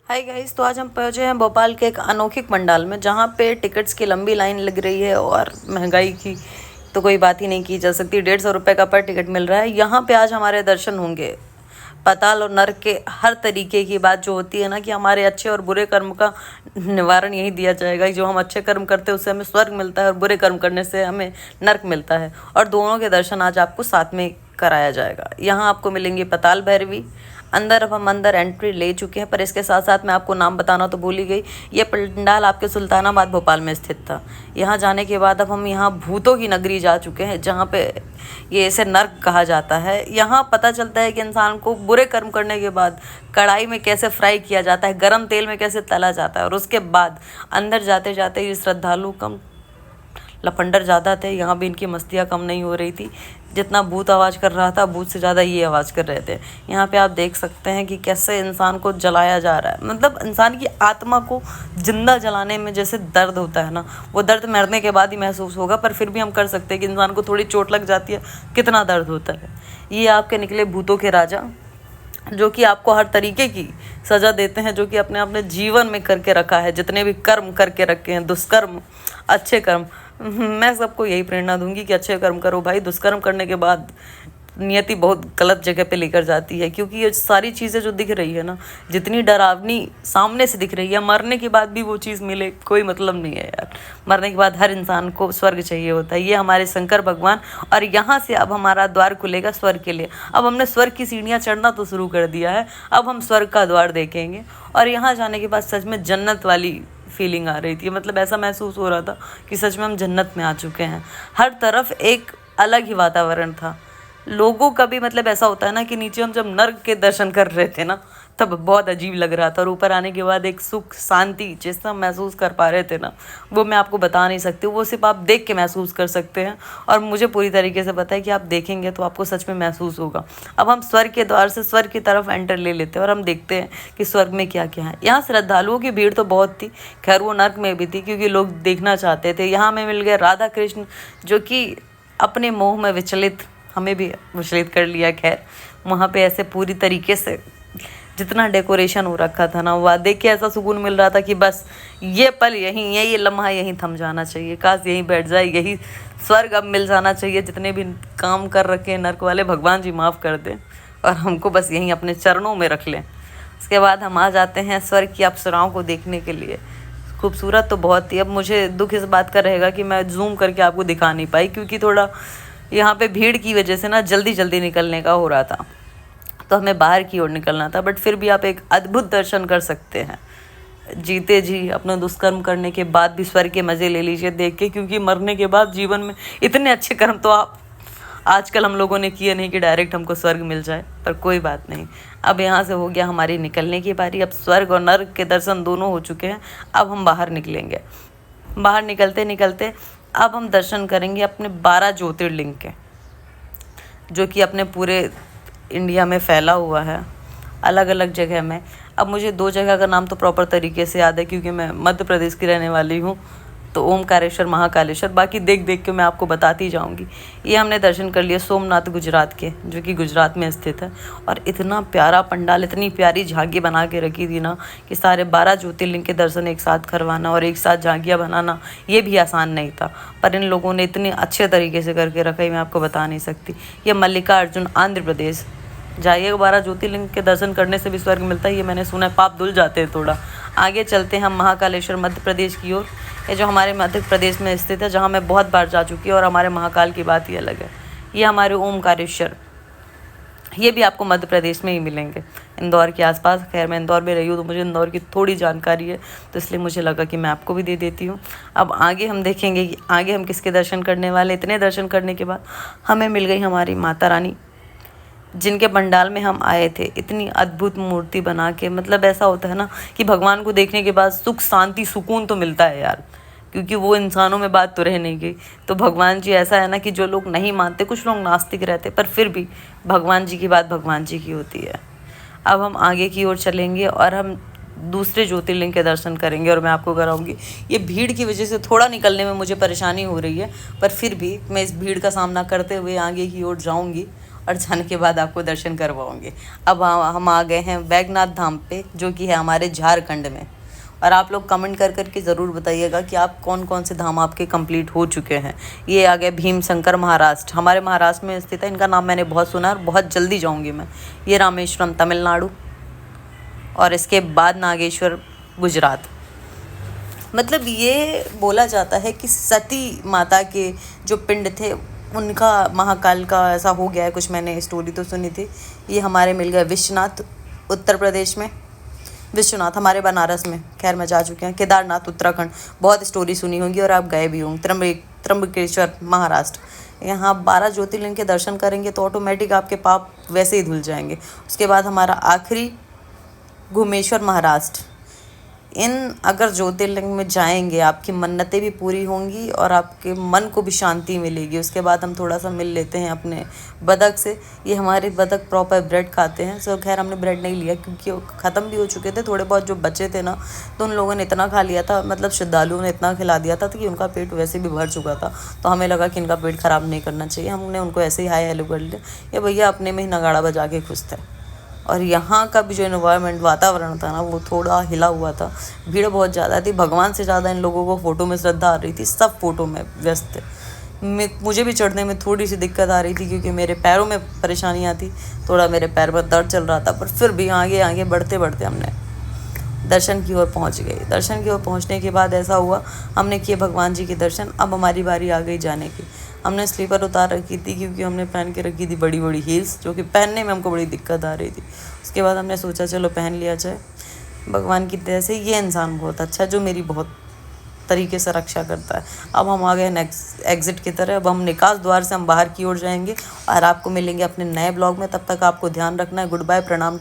Hi guys, तो आज हम पहुंचे हैं भोपाल के एक अनोखी पंडाल में, जहां पे टिकट्स की लंबी लाइन लग रही है और महंगाई की तो कोई बात ही नहीं की जा सकती। 150 रुपये का पर टिकट मिल रहा है। यहाँ पे आज हमारे दर्शन होंगे पाताल और नरक के हर तरीके की बात जो होती है ना, कि हमारे अच्छे और बुरे कर्म का निवारण यही दिया जाएगा। जो हम अच्छे कर्म करते हैं उससे हमें स्वर्ग मिलता है और बुरे कर्म करने से हमें नरक मिलता है, और दोनों के दर्शन आज आपको साथ में कराया जाएगा। यहाँ आपको मिलेंगी पाताल भैरवी। अंदर अब हम अंदर एंट्री ले चुके हैं, पर इसके साथ साथ मैं आपको नाम बताना तो भूल ही गई। ये पंडाल आपके सुल्तानाबाद भोपाल में स्थित था। यहाँ जाने के बाद अब हम यहाँ भूतों की नगरी जा चुके हैं, जहाँ पे ये इसे नर्क कहा जाता है। यहाँ पता चलता है कि इंसान को बुरे कर्म करने के बाद कढ़ाई में कैसे फ्राई किया जाता है, गरम तेल में कैसे तला जाता है, और उसके बाद अंदर जाते जाते ये श्रद्धालु कम लफंडर ज़्यादा थे। यहाँ भी इनकी मस्तियाँ कम नहीं हो रही थी। जितना भूत आवाज़ कर रहा था, भूत से ज़्यादा ये आवाज़ कर रहे थे। यहाँ पे आप देख सकते हैं कि कैसे इंसान को जलाया जा रहा है। मतलब इंसान की आत्मा को जिंदा जलाने में जैसे दर्द होता है ना, वो दर्द मरने के बाद ही महसूस होगा, पर फिर भी हम कर सकते हैं कि इंसान को थोड़ी चोट लग जाती है, कितना दर्द होता है। ये आपके निकले भूतों के राजा, जो कि आपको हर तरीके की सज़ा देते हैं, जो कि अपने अपने जीवन में करके रखा है। जितने भी कर्म करके रखे हैं, दुष्कर्म अच्छे कर्म, मैं सबको यही प्रेरणा दूंगी कि अच्छे कर्म करो भाई। दुष्कर्म करने के बाद नियति बहुत गलत जगह पे लेकर जाती है, क्योंकि ये सारी चीज़ें जो दिख रही है ना, जितनी डरावनी सामने से दिख रही है, मरने के बाद भी वो चीज़ मिले कोई मतलब नहीं है यार। मरने के बाद हर इंसान को स्वर्ग चाहिए होता है। ये हमारे शंकर भगवान, और यहाँ से अब हमारा द्वार खुलेगा स्वर्ग के लिए। अब हमने स्वर्ग की सीढ़ियाँ चढ़ना तो शुरू कर दिया है, अब हम स्वर्ग का द्वार देखेंगे। और यहाँ जाने के बाद सच में जन्नत वाली फीलिंग आ रही थी। मतलब ऐसा महसूस हो रहा था कि सच में हम जन्नत में आ चुके हैं। हर तरफ एक अलग ही वातावरण था। लोगों का भी मतलब ऐसा होता है ना कि नीचे हम जब नर्क के दर्शन कर रहे थे ना, तब बहुत अजीब लग रहा था, और ऊपर आने के बाद एक सुख शांति जैसा महसूस कर पा रहे थे ना, वो मैं आपको बता नहीं सकती। वो सिर्फ आप देख के महसूस कर सकते हैं, और मुझे पूरी तरीके से पता है कि आप देखेंगे तो आपको सच में महसूस होगा। अब हम स्वर्ग के द्वार से स्वर्ग की तरफ एंटर ले लेते हैं, और हम देखते हैं कि स्वर्ग में क्या क्या है। यहाँ श्रद्धालुओं की भीड़ तो बहुत थी, खैर वो नर्क में भी थी, क्योंकि लोग देखना चाहते थे। यहाँ हमें मिल गए राधा कृष्ण, जो कि अपने मोह में विचलित, हमें भी विचलित कर लिया। खैर वहाँ पे ऐसे पूरी तरीके से जितना डेकोरेशन हो रखा था ना, वह देख के ऐसा सुकून मिल रहा था कि बस ये पल यहीं है, ये लम्हा यहीं थम जाना चाहिए। काश यहीं बैठ जाए, यही स्वर्ग अब मिल जाना चाहिए। जितने भी काम कर रखे हैं नर्क वाले, भगवान जी माफ़ कर दें, और हमको बस यहीं अपने चरणों में रख लें। उसके बाद हम आ जाते हैं स्वर्ग की अप्सराओं को देखने के लिए। खूबसूरत तो बहुत थी। अब मुझे दुख इस बात का रहेगा कि मैं जूम करके आपको दिखा नहीं पाई, क्योंकि थोड़ा यहाँ पे भीड़ की वजह से ना जल्दी जल्दी निकलने का हो रहा था, तो हमें बाहर की ओर निकलना था। बट फिर भी आप एक अद्भुत दर्शन कर सकते हैं। जीते जी अपना दुष्कर्म करने के बाद भी स्वर्ग के मज़े ले लीजिए देख के, क्योंकि मरने के बाद जीवन में इतने अच्छे कर्म तो आप आजकल हम लोगों ने किए नहीं कि डायरेक्ट हमको स्वर्ग मिल जाए। पर कोई बात नहीं, अब यहाँ से हो गया हमारी निकलने की बारी। अब स्वर्ग और नर्क के दर्शन दोनों हो चुके हैं, अब हम बाहर निकलेंगे। बाहर निकलते निकलते अब हम दर्शन करेंगे अपने 12 ज्योतिर्लिंग के, जो कि अपने पूरे इंडिया में फैला हुआ है, अलग अलग जगह में। अब मुझे 2 जगह का नाम तो प्रॉपर तरीके से याद है, क्योंकि मैं मध्य प्रदेश की रहने वाली हूँ, तो ओमकारेश्वर, महाकालेश्वर, बाकी देख देख के मैं आपको बताती जाऊँगी। ये हमने दर्शन कर लिया सोमनाथ गुजरात के, जो कि गुजरात में स्थित है। और इतना प्यारा पंडाल, इतनी प्यारी झांकी बना के रखी थी ना, कि सारे 12 ज्योतिर्लिंग के दर्शन एक साथ करवाना और एक साथ झांकियाँ बनाना ये भी आसान नहीं था, पर इन लोगों ने इतने अच्छे तरीके से करके रखा है, मैं आपको बता नहीं सकती। ये मल्लिकार्जुन आंध्र प्रदेश जाइए, 12 ज्योतिर्लिंग के दर्शन करने से भी स्वर्ग मिलता है, ये मैंने सुना है। पाप धुल जाते हैं थोड़ा। आगे चलते हैं हम महाकालेश्वर मध्य प्रदेश की ओर। ये जो हमारे मध्य प्रदेश में स्थित है, जहाँ मैं बहुत बार जा चुकी हूँ, और हमारे महाकाल की बात ही अलग है। ये हमारे ओमकारेश्वर, ये भी आपको मध्य प्रदेश में ही मिलेंगे, इंदौर के आसपास। खैर मैं इंदौर में रही हूँ, तो मुझे इंदौर की थोड़ी जानकारी है, तो इसलिए मुझे लगा कि मैं आपको भी दे देती हूँ। अब आगे हम देखेंगे कि आगे हम किसके दर्शन करने वाले। इतने दर्शन करने के बाद हमें मिल गई हमारी माता रानी, जिनके पंडाल में हम आए थे। इतनी अद्भुत मूर्ति बना के, मतलब ऐसा होता है ना कि भगवान को देखने के बाद सुख शांति सुकून तो मिलता है यार, क्योंकि वो इंसानों में बात तो रह नहीं गई। तो भगवान जी ऐसा है ना कि जो लोग नहीं मानते, कुछ लोग नास्तिक रहते, पर फिर भी भगवान जी की बात भगवान जी की होती है। अब हम आगे की ओर चलेंगे और हम दूसरे ज्योतिर्लिंग के दर्शन करेंगे, और मैं आपको कराऊंगी। ये भीड़ की वजह से थोड़ा निकलने में मुझे परेशानी हो रही है, पर फिर भी मैं इस भीड़ का सामना करते हुए आगे की ओर जाऊंगी, और जाने के बाद आपको दर्शन करवाऊँगी। अब हम आ गए हैं बैजनाथ धाम पे, जो कि है हमारे झारखंड में। और आप लोग कमेंट कर करके ज़रूर बताइएगा कि आप कौन कौन से धाम आपके कंप्लीट हो चुके हैं। ये आ गया भीम शंकर महाराष्ट्र, हमारे महाराष्ट्र में स्थित है। इनका नाम मैंने बहुत सुना है और बहुत जल्दी जाऊँगी मैं। ये रामेश्वरम तमिलनाडु, और इसके बाद नागेश्वर गुजरात। मतलब ये बोला जाता है कि सती माता के जो पिंड थे उनका महाकाल का ऐसा हो गया है कुछ, मैंने स्टोरी तो सुनी थी। ये हमारे मिल गए विश्वनाथ उत्तर प्रदेश में, विश्वनाथ हमारे बनारस में, खैर मैं जा चुकी हूँ। केदारनाथ उत्तराखंड, बहुत स्टोरी सुनी होंगी और आप गए भी होंगे। त्र्यंबकेश्वर महाराष्ट्र, यहाँ 12 ज्योतिर्लिंग के दर्शन करेंगे तो ऑटोमेटिक आपके पाप वैसे ही धुल जाएंगे। उसके बाद हमारा आखिरी घुमेश्वर महाराष्ट्र। इन अगर ज्योतिर्लिंग में जाएंगे आपकी मन्नतें भी पूरी होंगी और आपके मन को भी शांति मिलेगी। उसके बाद हम थोड़ा सा मिल लेते हैं अपने बतख से। ये हमारे बतख प्रॉपर ब्रेड खाते हैं। सो खैर हमने ब्रेड नहीं लिया क्योंकि वो ख़त्म भी हो चुके थे। थोड़े बहुत जो बचे थे ना, तो उन लोगों ने इतना खा लिया था, मतलब श्रद्धालुओं ने इतना खिला दिया था कि उनका पेट वैसे भी भर चुका था। तो हमें लगा कि इनका पेट ख़राब नहीं करना चाहिए। हमने उनको ऐसे ही हाय हेलो कर लिया। ये भैया अपने में ही नगाड़ा बजा के खुश थे। और यहाँ का भी जो इन्वायरमेंट वातावरण था ना, वो थोड़ा हिला हुआ था। भीड़ बहुत ज़्यादा थी, भगवान से ज़्यादा इन लोगों को फ़ोटो में श्रद्धा आ रही थी। सब फ़ोटो में व्यस्त थे। मुझे भी चढ़ने में थोड़ी सी दिक्कत आ रही थी क्योंकि मेरे पैरों में परेशानियाँ थी, थोड़ा मेरे पैर में दर्द चल रहा था। पर फिर भी आगे आगे बढ़ते बढ़ते हमने दर्शन की ओर पहुंच गए। दर्शन की ओर पहुंचने के बाद ऐसा हुआ, हमने किए भगवान जी के दर्शन। अब हमारी बारी आ गई जाने की। हमने स्लीपर उतार रखी थी क्योंकि हमने पहन के रखी थी बड़ी बड़ी हील्स, जो कि पहनने में हमको बड़ी दिक्कत आ रही थी। उसके बाद हमने सोचा चलो पहन लिया जाए। भगवान की दया से ये इंसान बहुत अच्छा है जो मेरी बहुत तरीके से रक्षा करता है। अब हम आ गए नेक्स्ट एग्जिट की तरह। अब हम निकास द्वार से हम बाहर की ओर जाएंगे और आपको मिलेंगे अपने नए ब्लॉग में। तब तक आपको ध्यान रखना है। गुड बाय, प्रणाम।